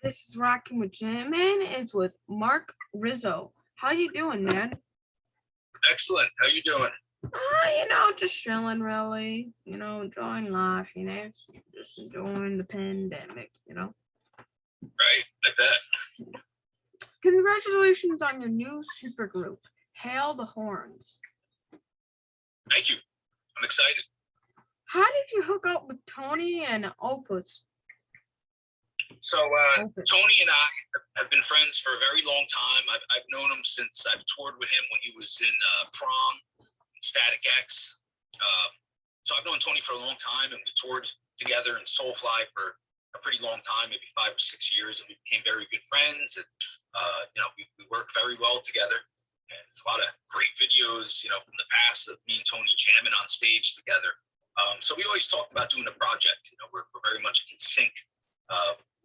This is Rocking with Jim, and it's with Marc Rizzo. How you doing, man? Excellent. How you doing? Just chilling, really. Enjoying life. Just enjoying the pandemic. Right. I bet. Congratulations on your new supergroup, Hail the Horns. Thank you. I'm excited. How did you hook up with Tony and Opus? So Tony and I have been friends for a very long time. I've known him since I've toured with him when he was in Prom, Static X. So I've known Tony for a long time, and we toured together in Soulfly for a pretty long time, maybe 5 or 6 years, and we became very good friends. And we work very well together. And it's a lot of great videos, from the past of me and Tony jamming on stage together. So we always talked about doing a project. We're very much in sync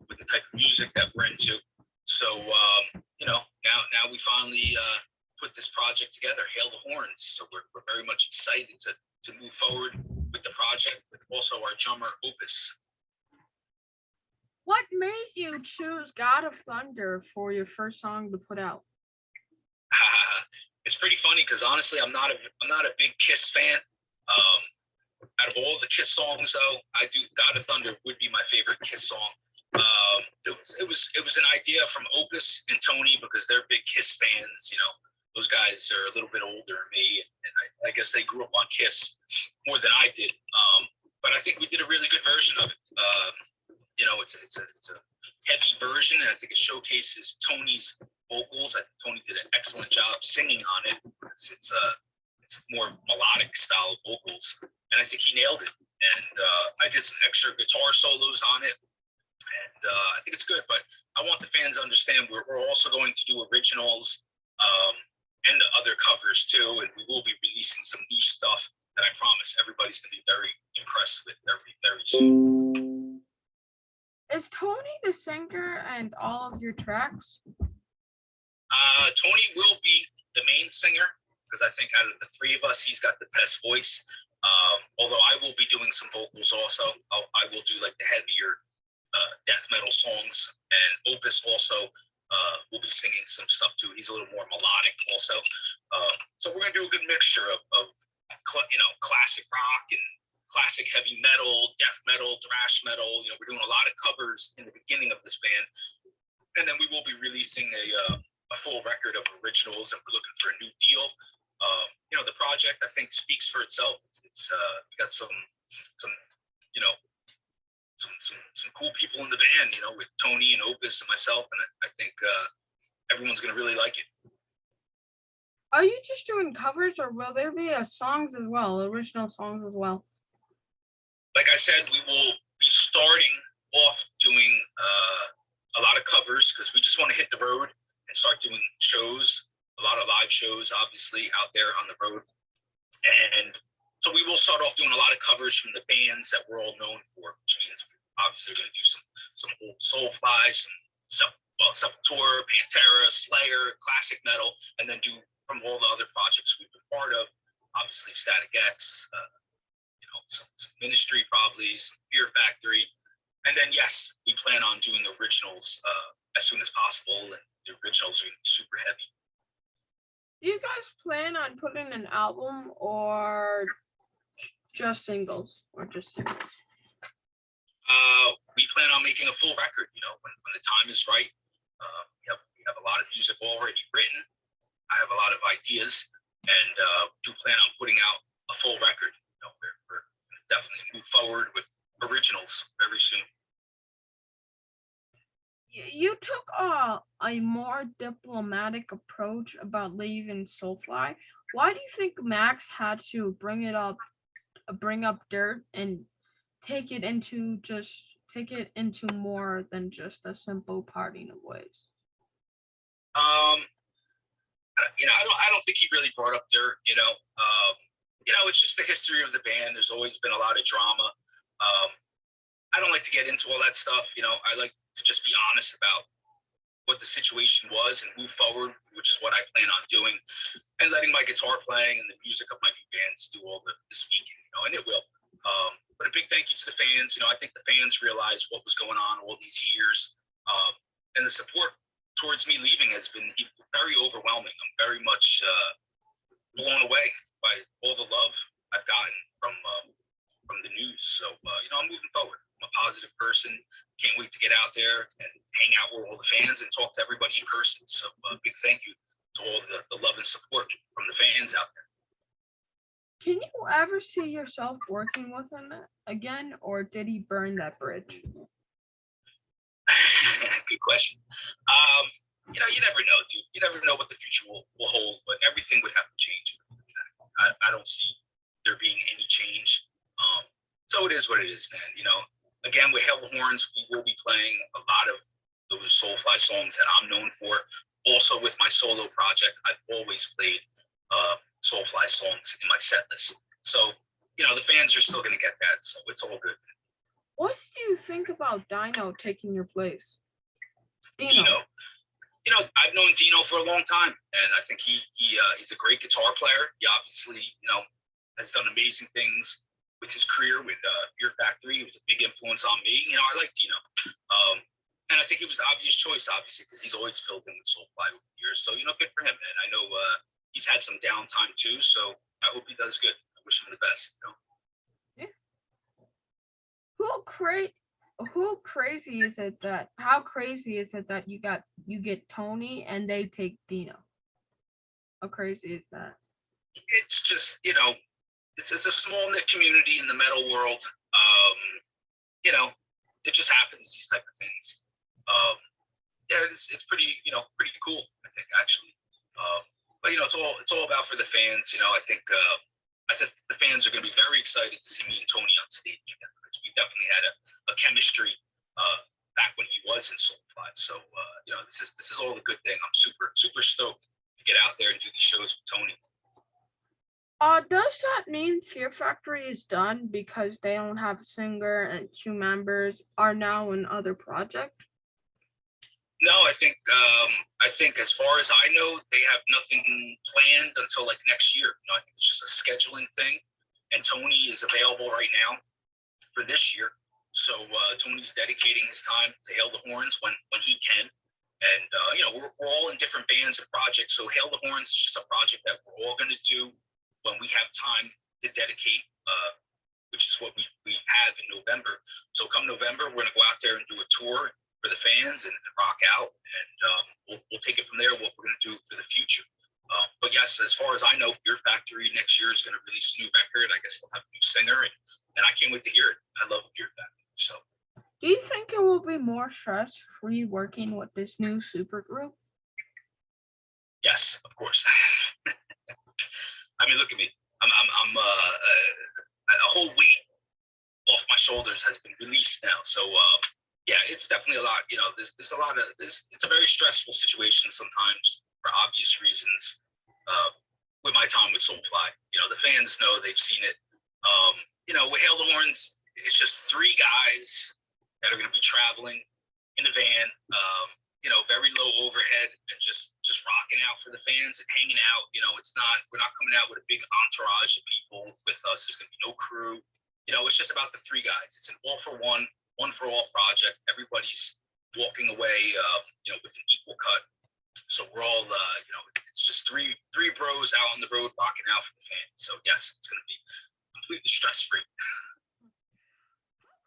with the type of music that we're into. So now we finally put this project together, Hail the Horns. So we're very much excited to move forward with the project, with also our drummer Opus. What made you choose God of Thunder for your first song to put out? It's pretty funny because honestly, I'm not a big Kiss fan. Out of all the Kiss songs, though, God of Thunder would be my favorite Kiss song. It was an idea from Opus and Tony because they're big Kiss fans. Those guys are a little bit older than me, and I guess they grew up on Kiss more than I did. But I think we did a really good version of it. It's a heavy version, and I think it showcases Tony's vocals. I think Tony did an excellent job singing on it. It's more melodic style of vocals, and I think he nailed it. And I did some extra guitar solos on it, and I think it's good. But I want the fans to understand we're also going to do originals and other covers too, and we will be releasing some new stuff that I promise everybody's going to be very impressed with very soon. Is Tony the singer and all of your tracks? Tony will be the main singer because I think out of the three of us, he's got the best voice. Although I will be doing some vocals also. I will do like the heavier death metal songs, and Opus also will be singing some stuff too. He's a little more melodic also. So we're gonna do a good mixture of classic rock and classic heavy metal, death metal, thrash metal. We're doing a lot of covers in the beginning of this band, and then we will be releasing a full record of originals, and we're looking for a new deal. The project I think speaks for itself. It's we got some cool people in the band, with Tony and Opus and myself, and I think everyone's gonna really like it. Are you just doing covers, or will there be songs as well, original songs as well? Like I said, we will be starting off doing a lot of covers because we just want to hit the road and start doing shows, a lot of live shows, obviously, out there on the road. And so we will start off doing a lot of covers from the bands that we're all known for, which means we're obviously going to do some old Soulfly, Sepultura, Pantera, Slayer, classic metal, and then do from all the other projects we've been part of, obviously Static X, some Ministry, probably some Fear Factory, and then yes, we plan on doing originals as soon as possible, and the originals are super heavy. Do you guys plan on putting an album or just singles? We plan on making a full record. When the time is right. We have a lot of music already written. I have a lot of ideas, and do plan on putting out a full record. We're definitely move forward with originals very soon. You took a more diplomatic approach about leaving Soulfly. Why do you think Max had to bring up dirt and take it into more than just a simple parting of ways? I don't think he really brought up dirt. It's just the history of the band. There's always been a lot of drama. I don't like to get into all that stuff. I like to just be honest about what the situation was and move forward, which is what I plan on doing, and letting my guitar playing and the music of my new bands do all the speaking, and it will. But a big thank you to the fans. I think the fans realized what was going on all these years. and the support towards me leaving has been very overwhelming. I'm very much blown away by all the love I've gotten from the news. So I'm moving forward. I'm a positive person. Can't wait to get out there and hang out with all the fans and talk to everybody in person. So big thank you to all the love and support from the fans out there. Can you ever see yourself working with him again, or did he burn that bridge? Good question. You never know, dude. You never know what the future will hold, but everything would have to change. I don't see there being any change. So it is what it is, man. Again, with Hail the Horns, we will be playing a lot of those Soulfly songs that I'm known for. Also, with my solo project, I've always played Soulfly songs in my set list. So, the fans are still going to get that. So it's all good. What do you think about Dino taking your place? Dino. I've known Dino for a long time, and I think he's a great guitar player. He obviously, has done amazing things with his career with Fear Factory. He was a big influence on me. I like Dino. And I think it was the obvious choice, obviously, because he's always filled in with Soulfly over the years. So, good for him, man. I know he's had some downtime too, so I hope he does good. I wish him the best. Yeah. How crazy is it that you get Tony and they take Dino? How crazy is that? It's just, it's a small knit community in the metal world. It just happens, these type of things. It's pretty cool, I think, actually. But it's all about for the fans. I think the fans are going to be very excited to see me and Tony on stage again, because we definitely had a chemistry back when he was in Soulfly. So this is all the good thing. I'm super stoked to get out there and do these shows with Tony. Does that mean Fear Factory is done because they don't have a singer and 2 members are now in other project? No, I think as far as I know, they have nothing planned until like next year. I think it's just a scheduling thing, and Tony is available right now for this year. So Tony's dedicating his time to Hail the Horns when he can. And we're all in different bands and projects. So Hail the Horns is just a project that we're all going to do when we have time to dedicate, which is what we have in November. So come November, we're going to go out there and do a tour for the fans and rock out, and we'll take it from there, what we're going to do for the future. But yes, as far as I know, Fear Factory next year is going to release a new record. I guess they'll have a new singer, and I can't wait to hear it. I love Fear Factory. So, do you think it will be more stress-free working with this new supergroup? Yes, of course. I mean, look at me. I'm a whole weight off my shoulders has been released now. So yeah, it's definitely a lot. There's a lot of it's a very stressful situation sometimes for obvious reasons. With my time with Soulfly, the fans know, they've seen it. With Hail the Horns, it's just 3 guys that are going to be traveling in a van. Very low overhead and just rocking out for the fans and hanging out. We're not coming out with a big entourage of people with us. There's going to be no crew. It's just about the 3 guys. It's an all for one for all project. Everybody's walking away, with an equal cut. So we're all, it's just three bros out on the road rocking out for the fans. So yes, it's going to be completely stress free.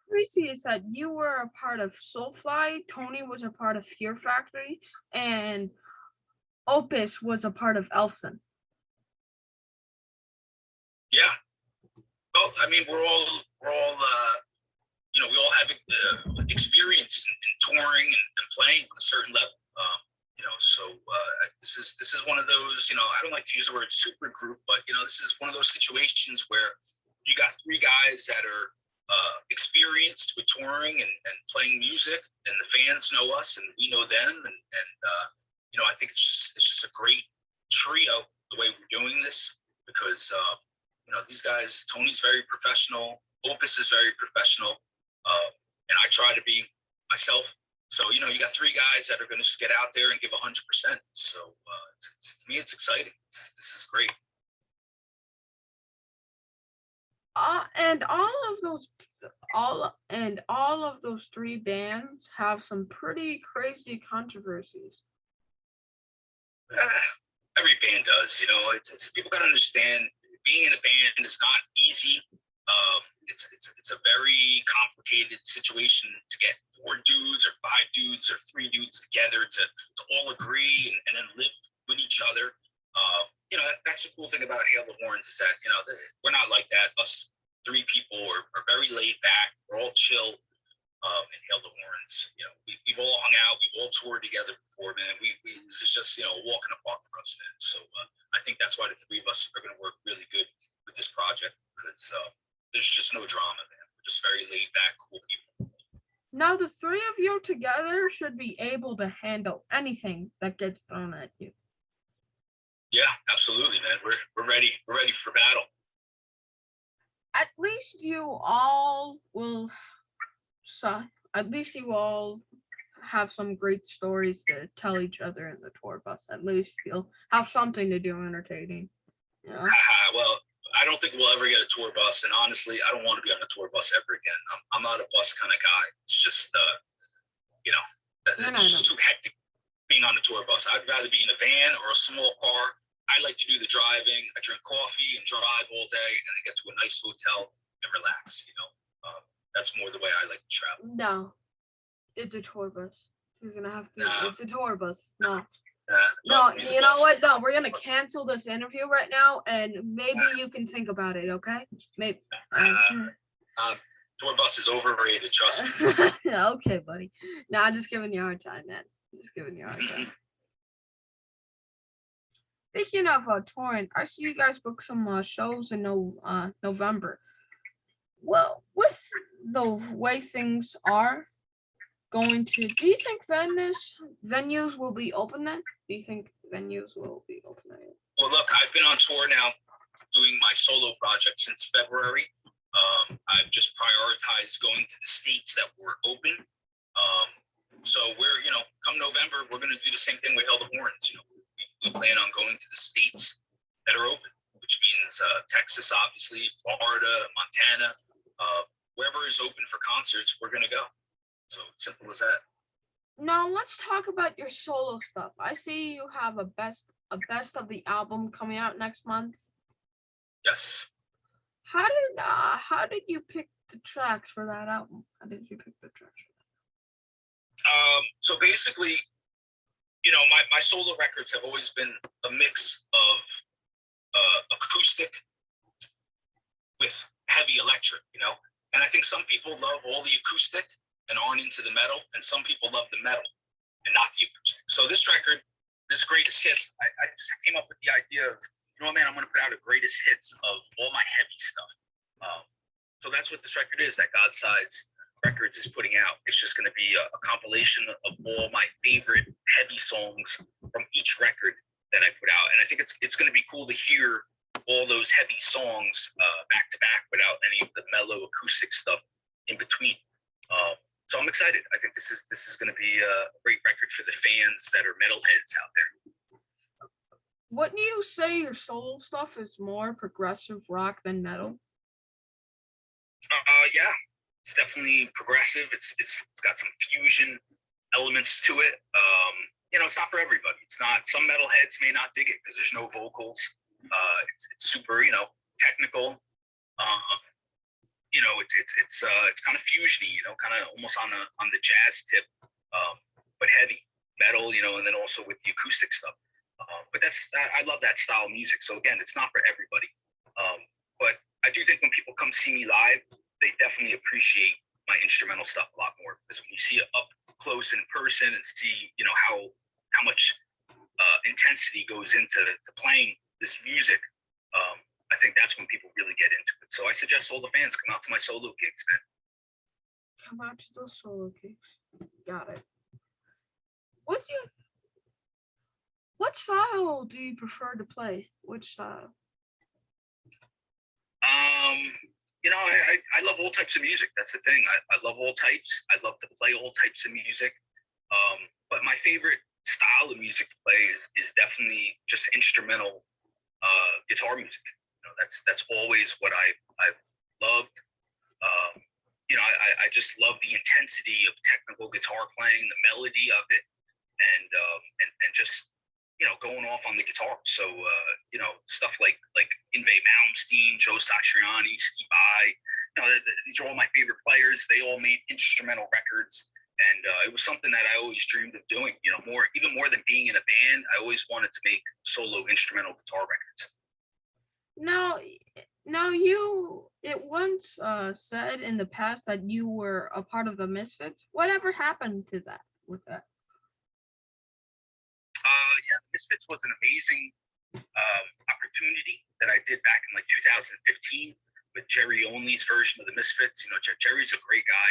Crazy is that you were a part of Soulfly, Tony was a part of Fear Factory, and Opus was a part of Elson. Yeah. Well, I mean, we're all we all have experience in touring and playing on a certain level. So this is one of those. I don't like to use the word super group, but this is one of those situations where you got 3 guys that are experienced with touring and playing music, and the fans know us and we know them, and I think it's just a great trio the way we're doing this, because these guys, Tony's very professional, Opus is very professional, and I try to be myself. So you got 3 guys that are going to just get out there and give 100%. So to me, it's exciting. This is great. And all of those all of those three bands have some pretty crazy controversies. Every band does, it's people got to understand being in a band is not easy. It's a very complicated situation to get four dudes or five dudes or three dudes together to all agree and then live with each other. That's the cool thing about Hail the Horns is that, we're not like that. Us three people are very laid back. We're all chill. And Hail the Horns, we've all hung out, we've all toured together before, man. This is just, a walk in the park for us, man. So I think that's why the three of us are going to work really good with this project because there's just no drama, man. We're just very laid back, cool people. Now the three of you together should be able to handle anything that gets thrown at you. Yeah, absolutely, man. We're ready. We're ready for battle. At least you all will. So at least you all have some great stories to tell each other in the tour bus. At least you'll have something to do entertaining. Yeah. Well, I don't think we'll ever get a tour bus, and honestly, I don't want to be on a tour bus ever again. I'm not a bus kind of guy. It's just, it's just too hectic being on a tour bus. I'd rather be in a van or a small car. I like to do the driving. I drink coffee and drive all day, and I get to a nice hotel and relax. That's more the way I like to travel. No, it's a tour bus. You're gonna have to. It's a tour bus. No. No, you know what? No, we're gonna cancel this interview right now, and maybe you can think about it. Okay? Maybe. Tour bus is overrated. Trust me. Okay, buddy. No, I'm just giving you a hard time, man. Just giving you a hard time. Speaking of touring, I see you guys book some shows in November. Well, with the way things are going to, do you think venues will be open then? Do you think venues will be open then? Well, look, I've been on tour now doing my solo project since February. I've just prioritized going to the states that were open. So we're, come November, we're going to do the same thing with Hail the Horns. We plan on going to the states that are open, which means Texas, obviously, Florida, Montana. Wherever is open for concerts, we're going to go. So simple as that. Now let's talk about your solo stuff. I see you have a best of the album coming out next month. Yes. How did you pick the tracks for that album? How did you pick the tracks? So basically, my solo records have always been a mix of acoustic with heavy electric, and I think some people love all the acoustic and aren't into the metal, and some people love the metal and not the acoustic. So this record, this greatest hits, I just came up with the idea of, man, I'm going to put out a greatest hits of all my heavy stuff. So that's what this record is that Godsides Records is putting out. It's just going to be a compilation of all my favorite heavy songs from each record that I put out. And I think it's going to be cool to hear all those heavy songs back to back without any of the mellow acoustic stuff in between. So I'm excited. I think this is going to be a great record for the fans that are metalheads out there. Wouldn't you say your solo stuff is more progressive rock than metal? Yeah, it's definitely progressive. It's got some fusion elements to it. It's not for everybody. It's not. Some metalheads may not dig it because there's no vocals. It's super, technical. It's kind of fusiony, kind of almost on the jazz tip, but heavy metal, and then also with the acoustic stuff. But I love that style of music. So again, it's not for everybody. But I do think when people come see me live, they definitely appreciate my instrumental stuff a lot more, because when you see it up close in person and see, how much intensity goes into playing this music, I think that's when people really get into it. So I suggest all the fans come out to my solo gigs, man. Come out to those solo gigs. Got it. What style do you prefer to play? Which style? I love all types of music. That's the thing. I love all types. I love to play all types of music. But my favorite style of music to play is definitely just instrumental guitar music. That's always what I've loved. I just love the intensity of technical guitar playing, the melody of it, and just going off on the guitar. So stuff like Yngwie Malmsteen, Joe Satriani, Steve Vai. These are all my favorite players. They all made instrumental records, and it was something that I always dreamed of doing. Even more than being in a band, I always wanted to make solo instrumental guitar records. Now it once said in the past that you were a part of the Misfits. Whatever happened to that with that? Yeah, Misfits was an amazing opportunity that I did back in like 2015 with Jerry Only's version of the Misfits. Jerry's a great guy.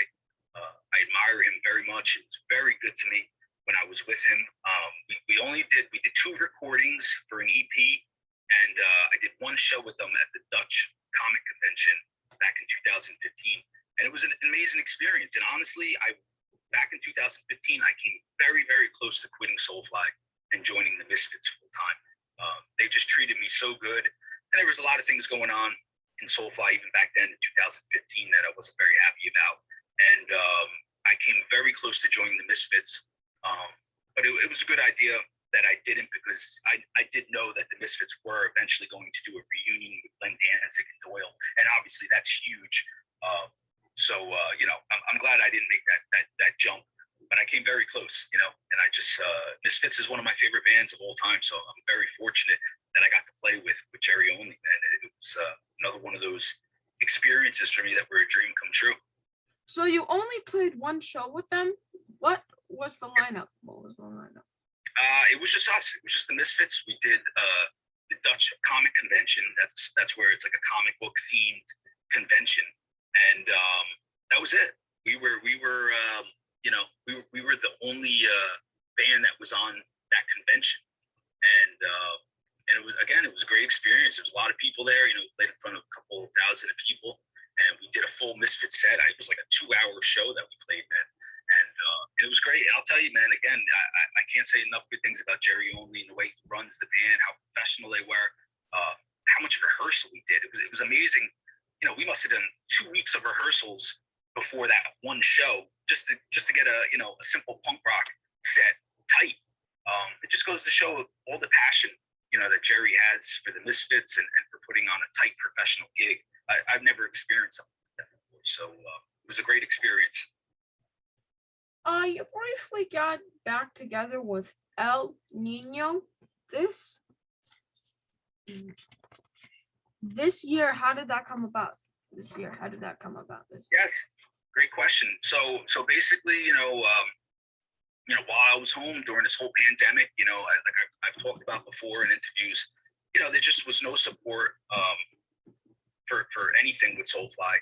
I admire him very much. It was very good to me when I was with him. We did 2 recordings for an EP, and I did 1 show with them at the Dutch Comic Convention back in 2015, and it was an amazing experience. And honestly, back in 2015, I came very, very close to quitting Soulfly and joining the Misfits full time. They just treated me so good, and there was a lot of things going on in Soulfly even back then in 2015 that I wasn't very happy about, and I came very close to joining the Misfits, but it was a good idea that I didn't, because I did know that the Misfits were eventually going to do a reunion with Glenn Danzig and Doyle, and obviously that's huge. So I'm glad I didn't make that jump. But I came very close, and I just Misfits is one of my favorite bands of all time. So I'm very fortunate that I got to play with Jerry Only, man. It was another one of those experiences for me that were a dream come true. So you only played 1 show with them? What was the lineup? It was just us. It was just the Misfits. We did the Dutch Comic Convention. That's where it's like a comic book themed convention, and that was it. We were the only band that was on that convention, and it was a great experience. There was a lot of people there. We played in front of a couple of thousand people, and we did a full Misfits set. It was like a 2-hour show that we played, man, and it was great. And I'll tell you, man, again, I can't say enough good things about Jerry Only and the way he runs the band, how professional they were, how much rehearsal we did. It was amazing. We must have done 2 weeks of rehearsals before that 1 show just to get a simple punk rock set tight. It just goes to show all the passion that Jerry has for the Misfits and for putting on a tight professional gig. I've never experienced something like that before, so it was a great experience. You briefly got back together with Ill Nino this year. How did that come about? Yes, great question. So basically, while I was home during this whole pandemic, like I've talked about before in interviews, there just was no support for anything with Soulfly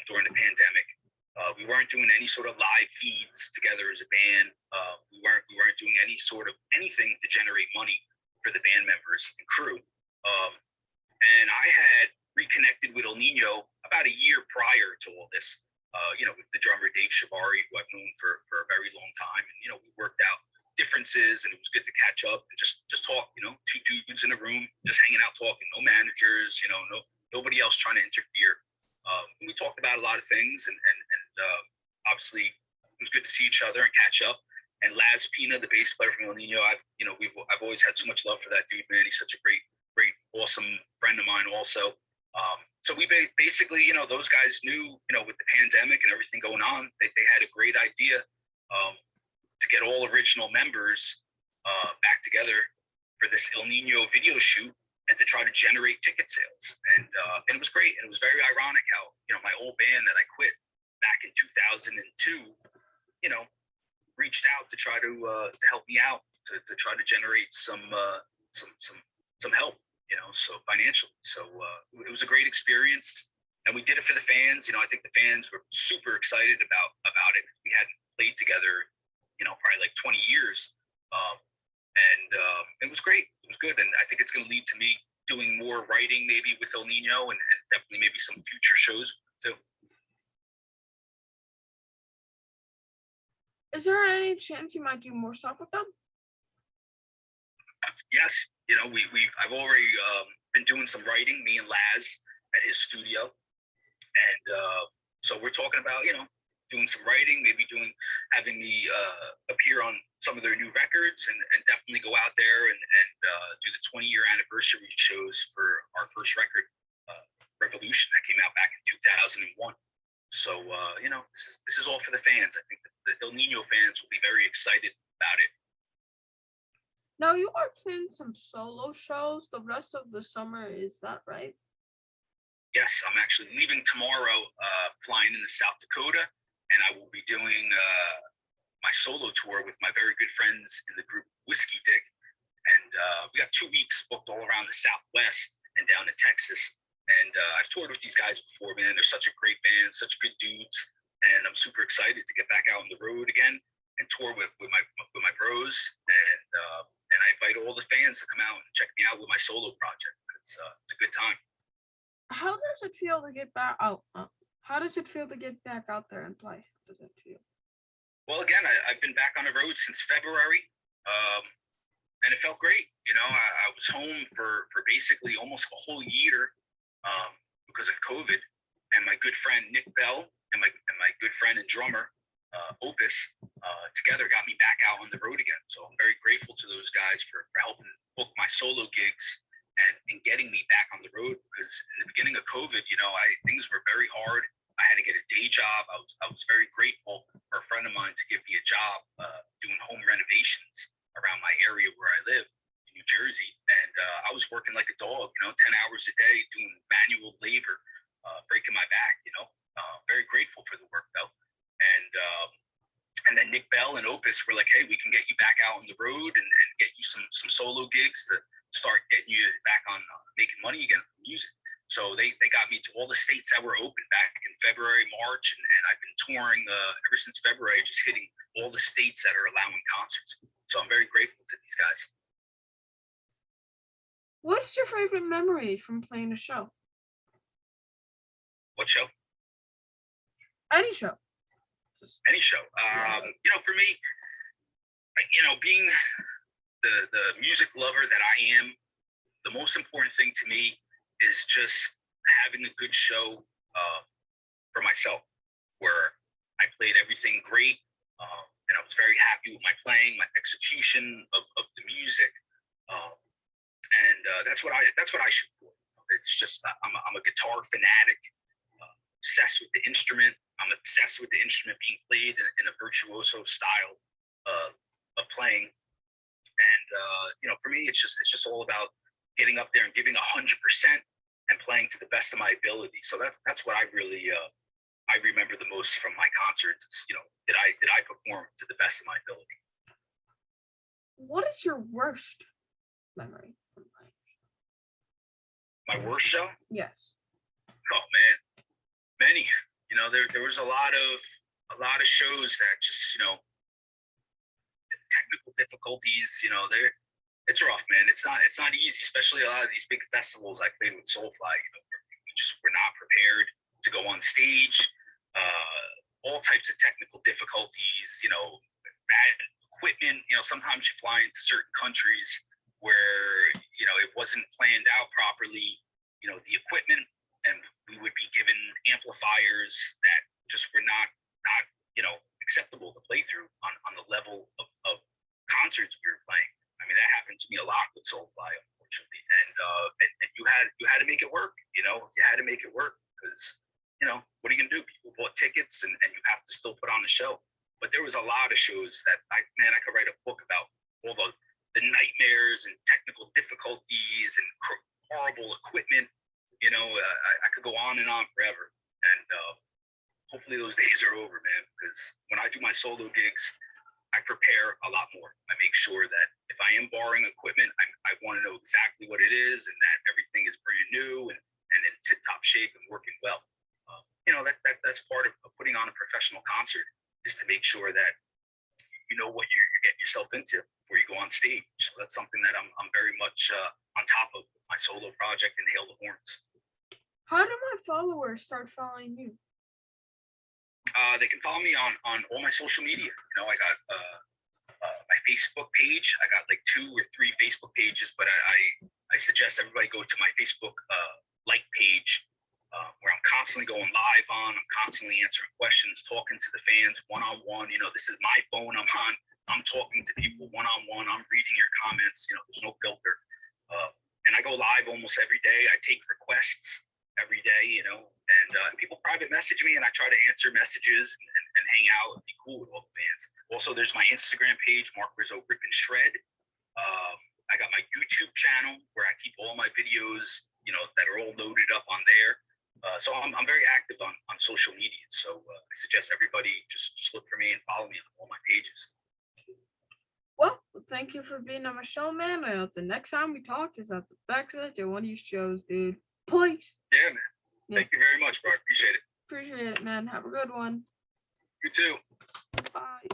during the pandemic. We weren't doing any sort of live feeds together as a band. We weren't doing any sort of anything to generate money for the band members and crew. And I had reconnected with Ill Nino about a year prior to all this. With the drummer Dave Shivari, who I've known for a very long time, and we worked out differences, and it was good to catch up and just talk. 2 dudes in a room, just hanging out talking. No managers, nobody else trying to interfere. We talked about a lot of things, and obviously it was good to see each other and catch up. And Laz Pina, the bass player from Ill Nino, I've always had so much love for that dude, man. He's such a great, awesome friend of mine also. So we basically, those guys knew, with the pandemic and everything going on, they had a great idea to get all original members back together for this Ill Nino video shoot and to try to generate ticket sales. And it was great. And it was very ironic how, my old band that I quit back in 2002, reached out to try to help me out, to try to generate some help. So financially. So it was a great experience, and we did it for the fans. I think the fans were super excited about it. We hadn't played together, probably like 20 years, and it was great. It was good, and I think it's going to lead to me doing more writing, maybe with Ill Nino, and definitely maybe some future shows too. Is there any chance you might do more stuff with them? Yes, I've already been doing some writing, me and Laz at his studio, and So we're talking about, doing some writing, maybe having me appear on some of their new records, and definitely go out there and do the 20-year anniversary shows for our first record, Revolution, that came out back in 2001. So, this is all for the fans. I think the Ill Nino fans will be very excited about it. Now you are playing some solo shows the rest of the summer, is that right? Yes, I'm actually leaving tomorrow, flying into South Dakota, and I will be doing my solo tour with my very good friends in the group Whiskey Dick. And we got 2 weeks booked all around the Southwest and down to Texas. And I've toured with these guys before, man. They're such a great band, such good dudes, and I'm super excited to get back out on the road again and tour with my bros. And I invite all the fans to come out and check me out with my solo project. It's a good time. How does it feel to get back out? How does it feel to get back out there and play? How does it feel? Well, again, I've been back on the road since February, and it felt great. I was home for basically almost a whole year because of COVID, and my good friend Nick Bell and my good friend and drummer Opus together got me back out on the road again. So I'm very grateful to those guys for helping book my solo gigs and getting me back on the road, because in the beginning of COVID, things were very hard. I had to get a day job. I was very grateful for a friend of mine to give me a job doing home renovations around my area where I live in New Jersey. And I was working like a dog, 10 hours a day doing manual labor, breaking my back, very grateful for the work though. And then Nick Bell and Opus were like, hey, we can get you back out on the road and get you some solo gigs to start getting you back on making money again from music. So they got me to all the states that were open back in February, March, and I've been touring ever since February, just hitting all the states that are allowing concerts. So I'm very grateful to these guys. What is your favorite memory from playing a show? What show? Any show. Any show. For me, being the music lover that I am, the most important thing to me is just having a good show for myself, where I played everything great, and I was very happy with my playing, my execution of the music, and that's what I shoot for. It's just I'm a guitar fanatic, obsessed with the instrument. I'm obsessed with the instrument being played in a virtuoso style of playing, and for me, it's just all about getting up there and giving 100% and playing to the best of my ability. So that's what I really I remember the most from my concerts. Did I perform to the best of my ability? What is your worst memory from playing? My worst show? Yes. Oh man, many. There was a lot of shows that just technical difficulties. It's rough, man. It's not easy, especially a lot of these big festivals I played with Soulfly. We just were not prepared to go on stage. All types of technical difficulties. Bad equipment. Sometimes you fly into certain countries where it wasn't planned out properly. The equipment, and we would be given amplifiers that just were not acceptable to play through on the level of concerts we were playing. I mean, that happened to me a lot with Soulfly, unfortunately, and you had to make it work. You had to make it work because what are you gonna do? People bought tickets, and you have to still put on the show. But there was a lot of shows that I could write a book about all the nightmares and technical difficulties and horrible equipment. I could go on and on forever, and hopefully those days are over, man. Because when I do my solo gigs, I prepare a lot more. I make sure that if I am borrowing equipment, I want to know exactly what it is and that everything is brand new and in tip-top shape and working well. That's part of putting on a professional concert, is to make sure that you know what you're getting yourself into before you go on stage. So that's something that I'm very much on top of my solo project, and Hail the Horns. How do my followers start following you? They can follow me on all my social media. I got my Facebook page. I got like 2 or 3 Facebook pages, but I suggest everybody go to my Facebook like page, where I'm constantly going live on. I'm constantly answering questions, talking to the fans one-on-one. This is my phone I'm on. I'm talking to people one-on-one. I'm reading your comments. There's no filter. And I go live almost every day. I take requests every day, and people private message me, and I try to answer messages and hang out and be cool with all the fans. Also, there's my Instagram page, Marc Rizzo Rip and Shred. I got my YouTube channel where I keep all my videos, that are all loaded up on there. So I'm very active on social media. So I suggest everybody just look for me and follow me on all my pages. Well, thank you for being on my show, man. I hope the next time we talk is at the backstage at one of your shows, dude. Please. Yeah, man. Yeah. Thank you very much, bro. I appreciate it. Appreciate it, man. Have a good one. You too. Bye.